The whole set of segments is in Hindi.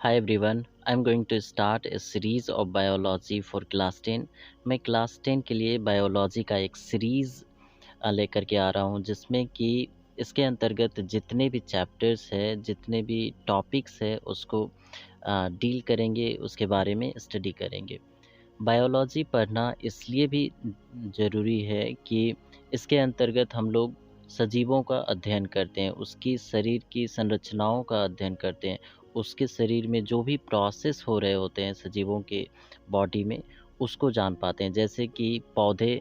Hi everyone, I'm going to start a series of biology for class 10। मैं क्लास 10 के लिए बायोलॉजी का एक सीरीज़ लेकर के आ रहा हूँ, जिसमें कि इसके अंतर्गत जितने भी चैप्टर्स है, जितने भी टॉपिक्स है, उसको डील करेंगे, उसके बारे में स्टडी करेंगे। बायोलॉजी पढ़ना इसलिए भी ज़रूरी है कि इसके अंतर्गत हम लोग सजीवों का अध्ययन करते हैं, उसकी शरीर की संरचनाओं का अध्ययन करते हैं, उसके शरीर में जो भी प्रोसेस हो रहे होते हैं सजीवों के बॉडी में, उसको जान पाते हैं। जैसे कि पौधे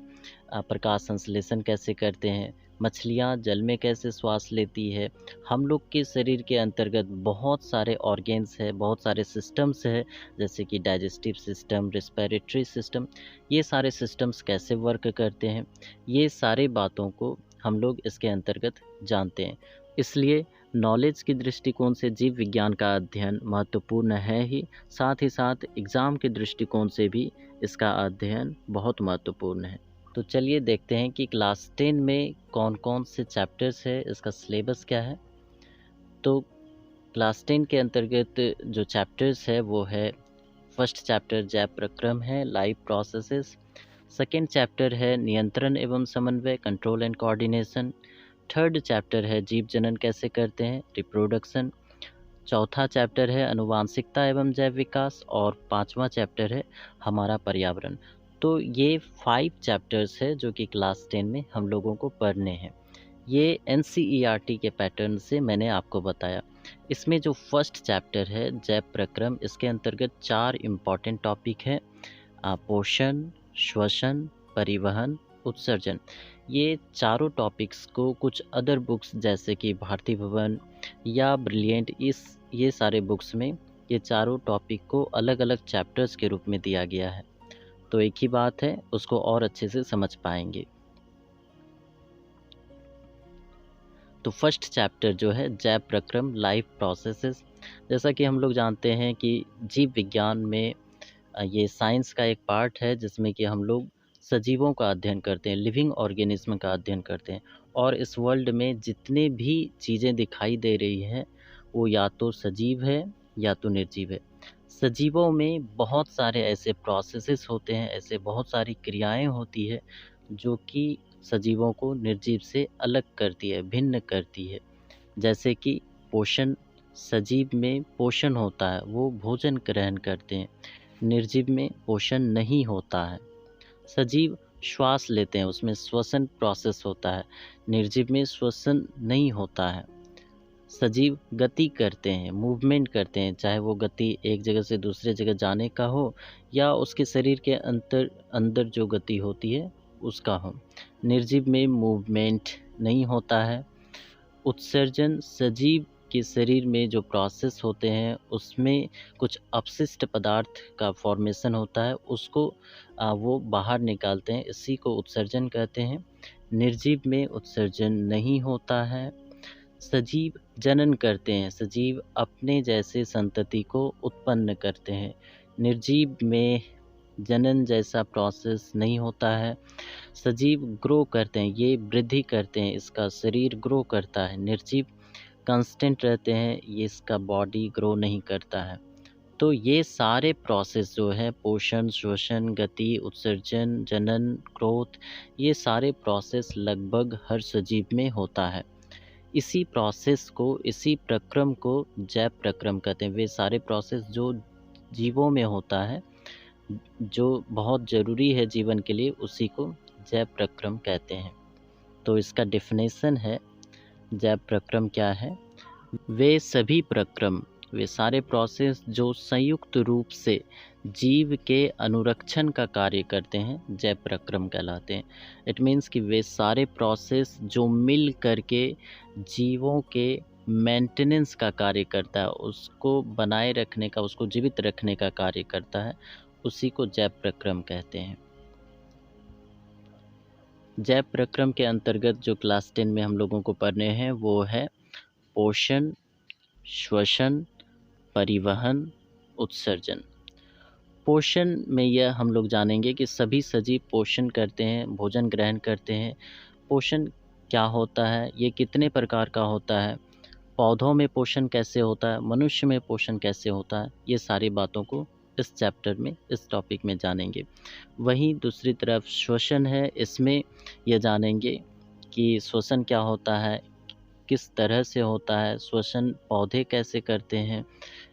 प्रकाश संश्लेषण कैसे करते हैं, मछलियाँ जल में कैसे श्वास लेती है, हम लोग के शरीर के अंतर्गत बहुत सारे ऑर्गेन्स है, बहुत सारे सिस्टम्स है, जैसे कि डाइजेस्टिव सिस्टम, रेस्पिरेटरी सिस्टम, ये सारे सिस्टम्स कैसे वर्क करते हैं, ये सारे बातों को हम लोग इसके अंतर्गत जानते हैं। इसलिए नॉलेज की दृष्टिकोण से जीव विज्ञान का अध्ययन महत्वपूर्ण है ही साथ एग्ज़ाम के दृष्टिकोण से भी इसका अध्ययन बहुत महत्वपूर्ण है। तो चलिए देखते हैं कि क्लास 10 में कौन कौन से चैप्टर्स है, इसका सिलेबस क्या है। तो क्लास 10 के अंतर्गत जो चैप्टर्स है वो है, फर्स्ट चैप्टर जैव प्रक्रम है, लाइव प्रोसेसेस। सेकेंड चैप्टर है नियंत्रण एवं समन्वय, control and coordination. Third chapter है जीव जनन कैसे करते हैं, रिप्रोडक्शन। चौथा चैप्टर है अनुवांशिकता एवं जैव विकास, और पांचवा चैप्टर है हमारा पर्यावरण। तो ये 5 चैप्टर्स है जो कि क्लास 10 में हम लोगों को पढ़ने हैं। ये एनसीईआरटी के पैटर्न से मैंने आपको बताया। इसमें जो फर्स्ट चैप्टर है जैव प्रक्रम, इसके अंतर्गत 4 इम्पॉर्टेंट टॉपिक है, पोषण, श्वसन, परिवहन, उत्सर्जन। ये चारों टॉपिक्स को कुछ अदर बुक्स जैसे कि भारती भवन या ब्रिलियंट, ये सारे बुक्स में ये चारों टॉपिक को अलग अलग चैप्टर्स के रूप में दिया गया है। तो एक ही बात है, उसको और अच्छे से समझ पाएंगे। तो फर्स्ट चैप्टर जो है जैव प्रक्रम, लाइव प्रोसेसेस। जैसा कि हम लोग जानते हैं कि जीव विज्ञान में ये साइंस का एक पार्ट है जिसमें कि हम लोग सजीवों का अध्ययन करते हैं, लिविंग ऑर्गेनिज्म का अध्ययन करते हैं। और इस वर्ल्ड में जितने भी चीज़ें दिखाई दे रही हैं वो या तो सजीव है या तो निर्जीव है। सजीवों में बहुत सारे ऐसे प्रोसेसेस होते हैं, ऐसे बहुत सारी क्रियाएं होती है जो कि सजीवों को निर्जीव से अलग करती है, भिन्न करती है। जैसे कि पोषण, सजीव में पोषण होता है, वो भोजन ग्रहण करते हैं। निर्जीव में पोषण नहीं होता है। सजीव श्वास लेते हैं, उसमें श्वसन प्रोसेस होता है। निर्जीव में श्वसन नहीं होता है। सजीव गति करते हैं, मूवमेंट करते हैं, चाहे वो गति एक जगह से दूसरे जगह जाने का हो या उसके शरीर के अंदर जो गति होती है उसका हो। निर्जीव में मूवमेंट नहीं होता है। उत्सर्जन, सजीव के शरीर में जो प्रोसेस होते हैं उसमें कुछ अपशिष्ट पदार्थ का फॉर्मेशन होता है, उसको वो बाहर निकालते हैं, इसी को उत्सर्जन कहते हैं। निर्जीव में उत्सर्जन नहीं होता है। सजीव जनन करते हैं, सजीव अपने जैसे संतति को उत्पन्न करते हैं। निर्जीव में जनन जैसा प्रोसेस नहीं होता है। सजीव ग्रो करते हैं, ये वृद्धि करते हैं, इसका शरीर ग्रो करता है। निर्जीव कांस्टेंट रहते हैं, ये इसका बॉडी ग्रो नहीं करता है। तो ये सारे प्रोसेस जो है, पोषण, श्वसन, गति, उत्सर्जन, जनन, ग्रोथ, ये सारे प्रोसेस लगभग हर सजीव में होता है। इसी प्रोसेस को, इसी प्रक्रम को जैव प्रक्रम कहते हैं। वे सारे प्रोसेस जो जीवों में होता है, जो बहुत ज़रूरी है जीवन के लिए, उसी को जैव प्रक्रम कहते हैं। तो इसका डेफिनेशन है, जैव प्रक्रम क्या है? वे सभी प्रक्रम, वे सारे प्रोसेस जो संयुक्त रूप से जीव के अनुरक्षण का कार्य करते हैं, जैव प्रक्रम कहलाते हैं। इट मीन्स कि वे सारे प्रोसेस जो मिल करके जीवों के मेंटेनेंस का कार्य करता है, उसको बनाए रखने का, उसको जीवित रखने का कार्य करता है, उसी को जैव प्रक्रम कहते हैं। जैव प्रक्रम के अंतर्गत जो क्लास 10 में हम लोगों को पढ़ने हैं वो है पोषण, श्वसन, परिवहन, उत्सर्जन। पोषण में यह हम लोग जानेंगे कि सभी सजीव पोषण करते हैं, भोजन ग्रहण करते हैं। पोषण क्या होता है, ये कितने प्रकार का होता है, पौधों में पोषण कैसे होता है, मनुष्य में पोषण कैसे होता है, ये सारी बातों को इस चैप्टर में, इस टॉपिक में जानेंगे। वहीं दूसरी तरफ श्वसन है, इसमें ये जानेंगे कि श्वसन क्या होता है, किस तरह से होता है, श्वसन पौधे कैसे करते हैं,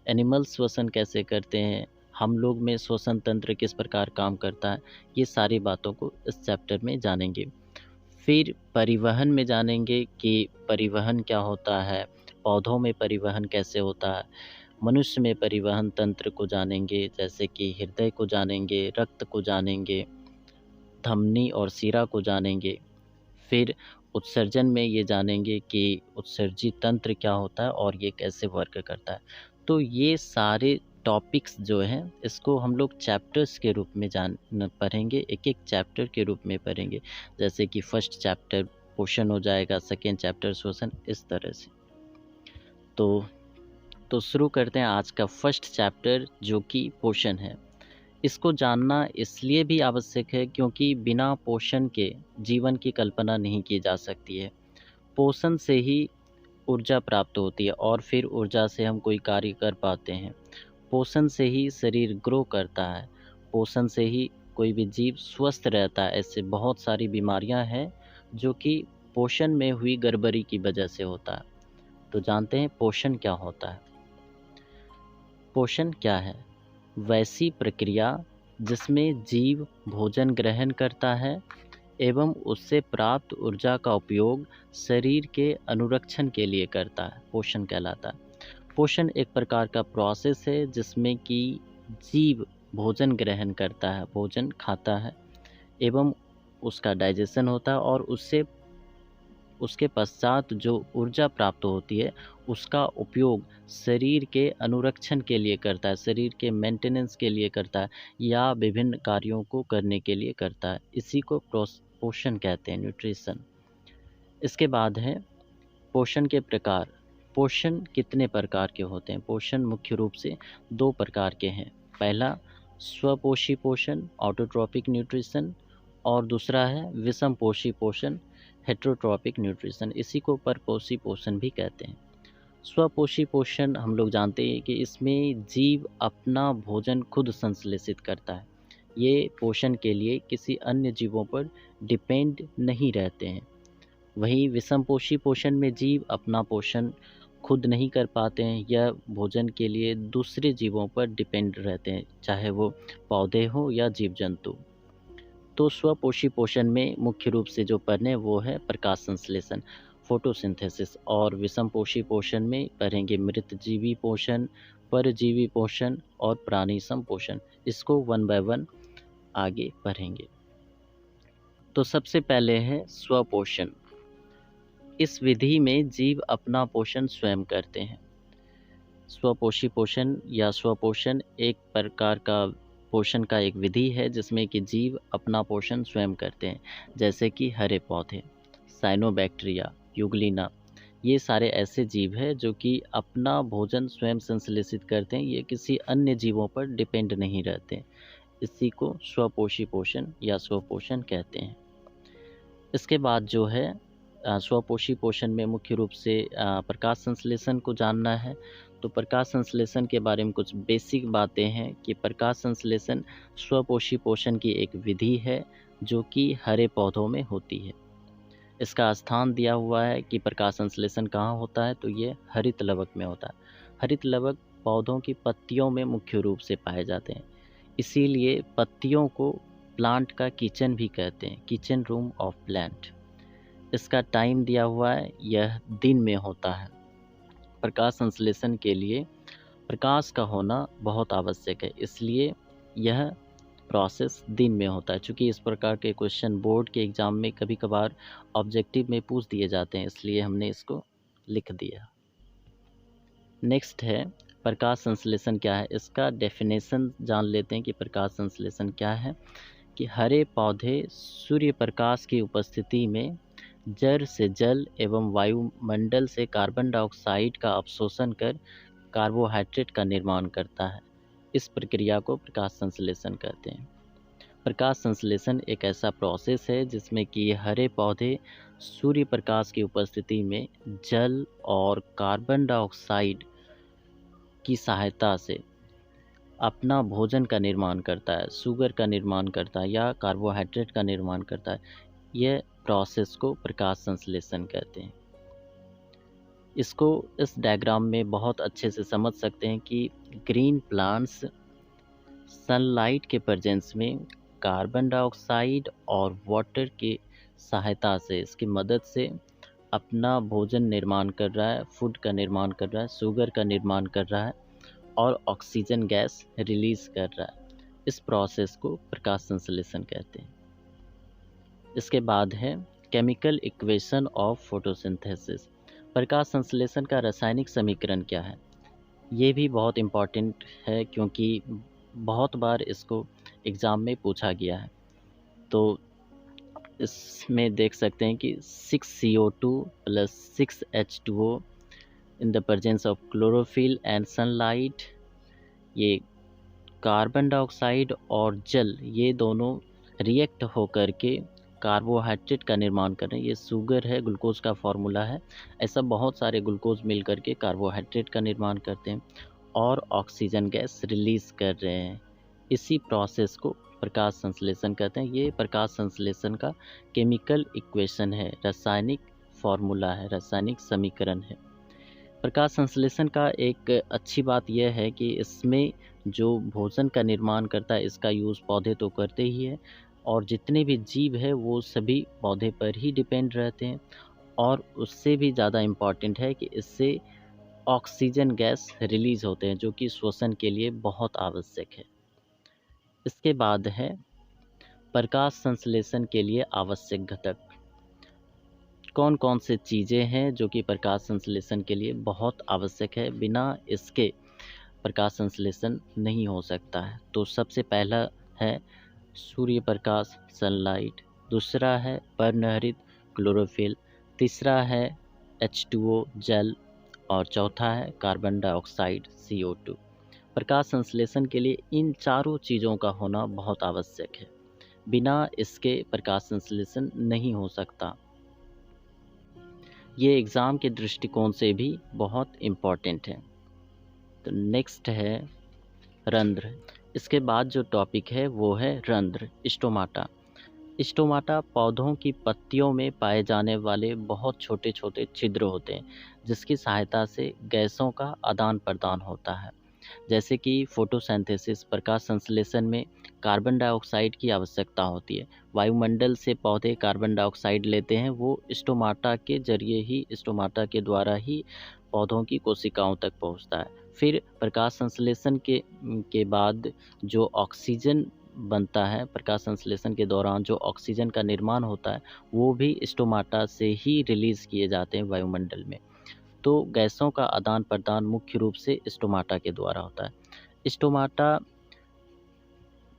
एनिमल श्वसन कैसे करते हैं, हम लोग में श्वसन तंत्र किस प्रकार काम करता है, ये सारी बातों को इस चैप्टर में जानेंगे। फिर परिवहन में जानेंगे कि परिवहन क्या होता है, पौधों में परिवहन कैसे होता है, मनुष्य में परिवहन तंत्र को जानेंगे, जैसे कि हृदय को जानेंगे, रक्त को जानेंगे, धमनी और शिरा को जानेंगे। फिर उत्सर्जन में ये जानेंगे कि उत्सर्जी तंत्र क्या होता है और ये कैसे वर्क करता है। तो ये सारे टॉपिक्स जो हैं इसको हम लोग चैप्टर्स के रूप में पढ़ेंगे, एक एक चैप्टर के रूप में पढ़ेंगे। जैसे कि फर्स्ट चैप्टर पोषण हो जाएगा, सेकेंड चैप्टर श्वसन, इस तरह से। तो शुरू करते हैं आज का फर्स्ट चैप्टर जो कि पोषण है। इसको जानना इसलिए भी आवश्यक है क्योंकि बिना पोषण के जीवन की कल्पना नहीं की जा सकती है। पोषण से ही ऊर्जा प्राप्त होती है और फिर ऊर्जा से हम कोई कार्य कर पाते हैं। पोषण से ही शरीर ग्रो करता है, पोषण से ही कोई भी जीव स्वस्थ रहता है। ऐसे बहुत सारी बीमारियां हैं जो कि पोषण में हुई गड़बड़ी की वजह से होता है। तो जानते हैं पोषण क्या होता है। पोषण क्या है? वैसी प्रक्रिया जिसमें जीव भोजन ग्रहण करता है एवं उससे प्राप्त ऊर्जा का उपयोग शरीर के अनुरक्षण के लिए करता है, पोषण कहलाता है। पोषण एक प्रकार का प्रोसेस है जिसमें कि जीव भोजन ग्रहण करता है, भोजन खाता है एवं उसका डाइजेशन होता है और उसके पश्चात जो ऊर्जा प्राप्त होती है उसका उपयोग शरीर के अनुरक्षण के लिए करता है, शरीर के मेंटेनेंस के लिए करता है या विभिन्न कार्यों को करने के लिए करता है। इसी को पोषण कहते हैं, न्यूट्रिशन। इसके बाद है पोषण के प्रकार। पोषण कितने प्रकार के होते हैं? पोषण मुख्य रूप से दो प्रकार के हैं। पहला स्वपोषी पोषण, ऑटोट्रॉपिक न्यूट्रिशन, और दूसरा है विषम पोषी पोषण, हेटेरोट्रॉपिक न्यूट्रिशन। इसी को परपोषी पोषण भी कहते हैं। स्वपोषी पोषण हम लोग जानते हैं कि इसमें जीव अपना भोजन खुद संश्लेषित करता है। ये पोषण के लिए किसी अन्य जीवों पर डिपेंड नहीं रहते हैं। वहीं विषमपोषी पोषण में जीव अपना पोषण खुद नहीं कर पाते हैं या भोजन के लिए दूसरे जीवों पर डिपेंड रहते हैं, चाहे वो पौधे हो या जीव जंतु। तो स्वपोषी पोषण में मुख्य रूप से जो पढ़ने वो है प्रकाश संश्लेषण, फोटोसिंथेसिस। और विषमपोषी पोषण में पढ़ेंगे मृतजीवी पोषण, परजीवी पोषण और प्राणी संपोषण। इसको वन बाय वन आगे पढ़ेंगे। तो सबसे पहले है स्वपोषण। इस विधि में जीव अपना पोषण स्वयं करते हैं। स्वपोषी पोषण या स्वपोषण एक प्रकार का पोषण का एक विधि है जिसमें कि जीव अपना पोषण स्वयं करते हैं। जैसे कि हरे पौधे, साइनोबैक्टीरिया, यूग्लिना, ये सारे ऐसे जीव हैं जो कि अपना भोजन स्वयं संश्लेषित करते हैं, ये किसी अन्य जीवों पर डिपेंड नहीं रहते। इसी को स्वपोषी पोषण या स्वपोषण कहते हैं। इसके बाद जो है स्वपोषी पोषण में मुख्य रूप से प्रकाश संश्लेषण को जानना है। तो प्रकाश संश्लेषण के बारे में कुछ बेसिक बातें हैं कि प्रकाश संश्लेषण स्वपोषी पोषण की एक विधि है जो कि हरे पौधों में होती है। इसका स्थान दिया हुआ है कि प्रकाश संश्लेषण कहाँ होता है, तो ये हरित लवक में होता है। हरित लवक पौधों की पत्तियों में मुख्य रूप से पाए जाते हैं, इसीलिए पत्तियों को प्लांट का किचन भी कहते हैं, किचन रूम ऑफ प्लांट। इसका टाइम दिया हुआ है, यह दिन में होता है। प्रकाश संश्लेषण के लिए प्रकाश का होना बहुत आवश्यक है, इसलिए यह प्रोसेस दिन में होता है। चूँकि इस प्रकार के क्वेश्चन बोर्ड के एग्ज़ाम में कभी कभार ऑब्जेक्टिव में पूछ दिए जाते हैं, इसलिए हमने इसको लिख दिया। नेक्स्ट है प्रकाश संश्लेषण क्या है। इसका डेफिनेशन जान लेते हैं कि प्रकाश संश्लेषण क्या है। कि हरे पौधे सूर्य प्रकाश की उपस्थिति में जड़ से जल एवं वायुमंडल से कार्बन डाइऑक्साइड का अवशोषण कर कार्बोहाइड्रेट का निर्माण करता है। इस प्रक्रिया को प्रकाश संश्लेषण कहते हैं। प्रकाश संश्लेषण एक ऐसा प्रोसेस है जिसमें कि हरे पौधे सूर्य प्रकाश की उपस्थिति में जल और कार्बन डाइऑक्साइड की सहायता से अपना भोजन का निर्माण करता है, शुगर का निर्माण करता है या कार्बोहाइड्रेट का निर्माण करता है। यह प्रोसेस को प्रकाश संश्लेषण कहते हैं। इसको इस डायग्राम में बहुत अच्छे से समझ सकते हैं कि ग्रीन प्लांट्स सनलाइट के प्रेजेंस में कार्बन डाइऑक्साइड और वाटर की सहायता से, इसकी मदद से अपना भोजन निर्माण कर रहा है, फूड का निर्माण कर रहा है, शुगर का निर्माण कर रहा है और ऑक्सीजन गैस रिलीज कर रहा है। इस प्रोसेस को प्रकाश संश्लेषण कहते हैं। इसके बाद है केमिकल इक्वेशन ऑफ फोटोसिंथेसिस। प्रकाश संश्लेषण का रासायनिक समीकरण क्या है? ये भी बहुत इम्पॉर्टेंट है क्योंकि बहुत बार इसको एग्ज़ाम में पूछा गया है। तो इसमें देख सकते हैं कि 6CO2 + 6H2O in the presence of chlorophyll and sunlight, ये कार्बन डाइऑक्साइड और जल ये दोनों रिएक्ट होकर के कार्बोहाइड्रेट का निर्माण कर रहे हैं। ये शुगर है, ग्लूकोज का फॉर्मूला है। ऐसा बहुत सारे ग्लूकोज मिल करके कार्बोहाइड्रेट का निर्माण करते हैं और ऑक्सीजन गैस रिलीज कर रहे हैं। इसी प्रोसेस को प्रकाश संश्लेषण कहते हैं। ये प्रकाश संश्लेषण का केमिकल इक्वेशन है, रासायनिक फॉर्मूला है, रासायनिक समीकरण है। प्रकाश संश्लेषण का एक अच्छी बात यह है कि इसमें जो भोजन का निर्माण करता है इसका यूज़ पौधे तो करते ही है और जितने भी जीव है वो सभी पौधे पर ही डिपेंड रहते हैं। और उससे भी ज़्यादा इम्पॉर्टेंट है कि इससे ऑक्सीजन गैस रिलीज़ होते हैं जो कि श्वसन के लिए बहुत आवश्यक है। इसके बाद है प्रकाश संश्लेषण के लिए आवश्यक घटक। कौन कौन से चीज़ें हैं जो कि प्रकाश संश्लेषण के लिए बहुत आवश्यक है, बिना इसके प्रकाश संश्लेषण नहीं हो सकता है। तो सबसे पहला है सूर्य प्रकाश, सनलाइट। दूसरा है पर्णहरित, क्लोरोफिल। तीसरा है H2O, जल। और चौथा है कार्बन डाइऑक्साइड, CO2। प्रकाश संश्लेषण के लिए इन चारों चीज़ों का होना बहुत आवश्यक है, बिना इसके प्रकाश संश्लेषण नहीं हो सकता। ये एग्ज़ाम के दृष्टिकोण से भी बहुत इम्पॉर्टेंट है। तो नेक्स्ट है रंध्र। इसके बाद जो टॉपिक है वो है रंध्र, स्टोमाटा। स्टोमाटा पौधों की पत्तियों में पाए जाने वाले बहुत छोटे छोटे छिद्र होते हैं जिसकी सहायता से गैसों का आदान प्रदान होता है। जैसे कि फोटोसिंथेसिस, प्रकाश संश्लेषण में कार्बन डाइऑक्साइड की आवश्यकता होती है। वायुमंडल से पौधे कार्बन डाइऑक्साइड लेते हैं, वो स्टोमाटा के जरिए ही, स्टोमाटा के द्वारा ही पौधों की कोशिकाओं तक पहुंचता है। फिर प्रकाश संश्लेषण के बाद जो ऑक्सीजन बनता है, प्रकाश संश्लेषण के दौरान जो ऑक्सीजन का निर्माण होता है वो भी स्टोमाटा से ही रिलीज़ किए जाते हैं वायुमंडल में। तो गैसों का आदान प्रदान मुख्य रूप से स्टोमाटा के द्वारा होता है। स्टोमाटा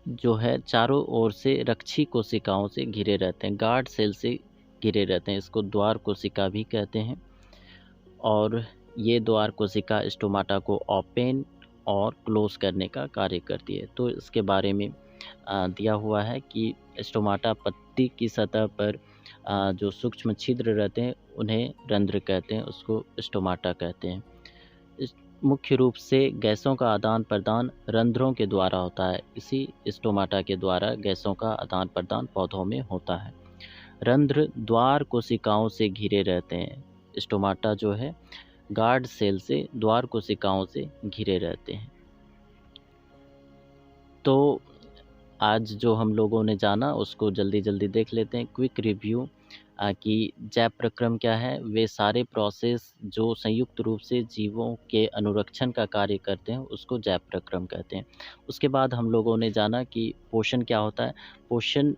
जो है चारों ओर से रक्षी कोशिकाओं से घिरे रहते हैं, गार्ड सेल से घिरे रहते हैं। इसको द्वार कोशिका भी कहते हैं। और ये द्वार कोशिका स्टोमाटा को ओपन और क्लोज करने का कार्य करती है। तो इसके बारे में दिया हुआ है कि स्टोमाटा पत्ती की सतह पर जो सूक्ष्म छिद्र रहते हैं उन्हें रंध्र कहते हैं, उसको स्टोमाटा कहते हैं। मुख्य रूप से गैसों का आदान प्रदान रंध्रों के द्वारा होता है। इसी स्टोमाटा के द्वारा गैसों का आदान प्रदान पौधों में होता है। रंध्र द्वार कोशिकाओं से घिरे रहते हैं। स्टोमाटा जो है गार्ड सेल से, द्वार कोशिकाओं से घिरे रहते हैं। तो आज जो हम लोगों ने जाना उसको जल्दी जल्दी देख लेते हैं। क्विक रिव्यू कि जैव प्रक्रम क्या है। वे सारे प्रोसेस जो संयुक्त रूप से जीवों के अनुरक्षण का कार्य करते हैं उसको जैव प्रक्रम कहते हैं। उसके बाद हम लोगों ने जाना कि पोषण क्या होता है। पोषण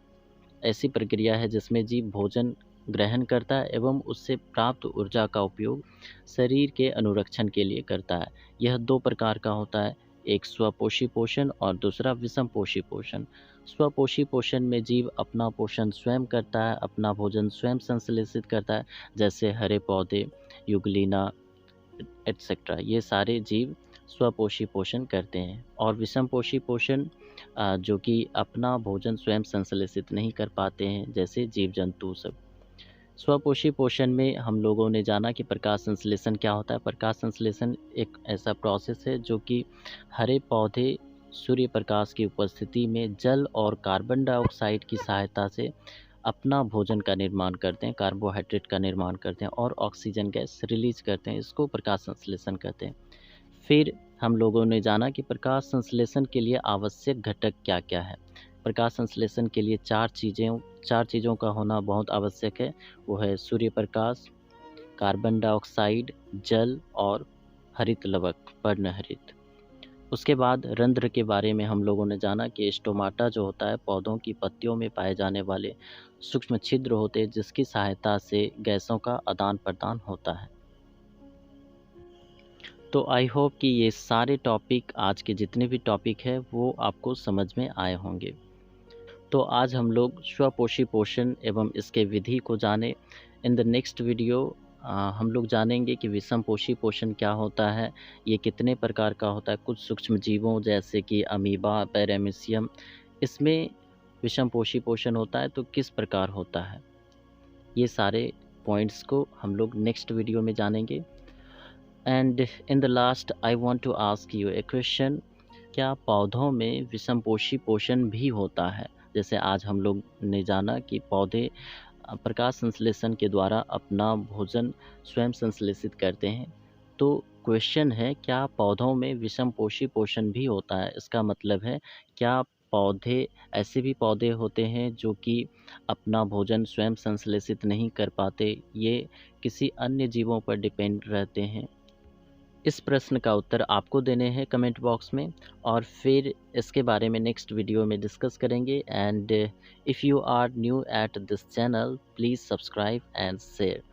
ऐसी प्रक्रिया है जिसमें जीव भोजन ग्रहण करता है एवं उससे प्राप्त ऊर्जा का उपयोग शरीर के अनुरक्षण के लिए करता है। यह दो प्रकार का होता है, एक स्वपोषी पोषण और दूसरा विषमपोषी पोषण। स्वपोषी पोषण में जीव अपना पोषण स्वयं करता है, अपना भोजन स्वयं संश्लेषित करता है, जैसे हरे पौधे, युगलीना एटसेट्रा, ये सारे जीव स्वपोषी पोषण करते हैं। और विषमपोषी पोषण जो कि अपना भोजन स्वयं संश्लेषित नहीं कर पाते हैं, जैसे जीव जंतु सब। स्वपोषी पोषण में हम लोगों ने जाना कि प्रकाश संश्लेषण क्या होता है। प्रकाश संश्लेषण एक ऐसा प्रोसेस है जो कि हरे पौधे सूर्य प्रकाश की उपस्थिति में जल और कार्बन डाइऑक्साइड की सहायता से अपना भोजन का निर्माण करते हैं, कार्बोहाइड्रेट का निर्माण करते हैं और ऑक्सीजन गैस रिलीज करते हैं। इसको प्रकाश संश्लेषण कहते हैं। फिर हम लोगों ने जाना कि प्रकाश संश्लेषण के लिए आवश्यक घटक क्या क्या है। प्रकाश संश्लेषण के लिए चार चीज़ों का होना बहुत आवश्यक है। वो है सूर्य प्रकाश, कार्बन डाइऑक्साइड, जल और हरित लवक, पर्णहरित। उसके बाद रंध्र के बारे में हम लोगों ने जाना कि स्टोमाटा जो होता है पौधों की पत्तियों में पाए जाने वाले सूक्ष्म छिद्र होते हैं, जिसकी सहायता से गैसों का आदान प्रदान होता है। तो आई होप कि ये सारे टॉपिक, आज के जितने भी टॉपिक है वो आपको समझ में आए होंगे। तो आज हम लोग स्वपोषी पोषण एवं इसके विधि को जाने। इन द नेक्स्ट वीडियो हम लोग जानेंगे कि विषमपोषी पोषण क्या होता है, ये कितने प्रकार का होता है। कुछ सूक्ष्म जीवों जैसे कि अमीबा, पैरामीशियम, इसमें विषमपोषी पोषण होता है तो किस प्रकार होता है। ये सारे पॉइंट्स को हम लोग नेक्स्ट वीडियो में जानेंगे। And in the last I want to ask you a question, क्या पौधों में विषमपोषी पोषण भी होता है? जैसे आज हम लोग ने जाना कि पौधे प्रकाश संश्लेषण के द्वारा अपना भोजन स्वयं संश्लेषित करते हैं। तो क्वेश्चन है, क्या पौधों में विषमपोषी पोषण भी होता है? इसका मतलब है, क्या पौधे, ऐसे भी पौधे होते हैं जो कि अपना भोजन स्वयं संश्लेषित नहीं कर पाते, ये किसी अन्य जीवों पर डिपेंड रहते हैं? इस प्रश्न का उत्तर आपको देने हैं कमेंट बॉक्स में, और फिर इसके बारे में नेक्स्ट वीडियो में डिस्कस करेंगे। And if you are new at this channel, please subscribe and share.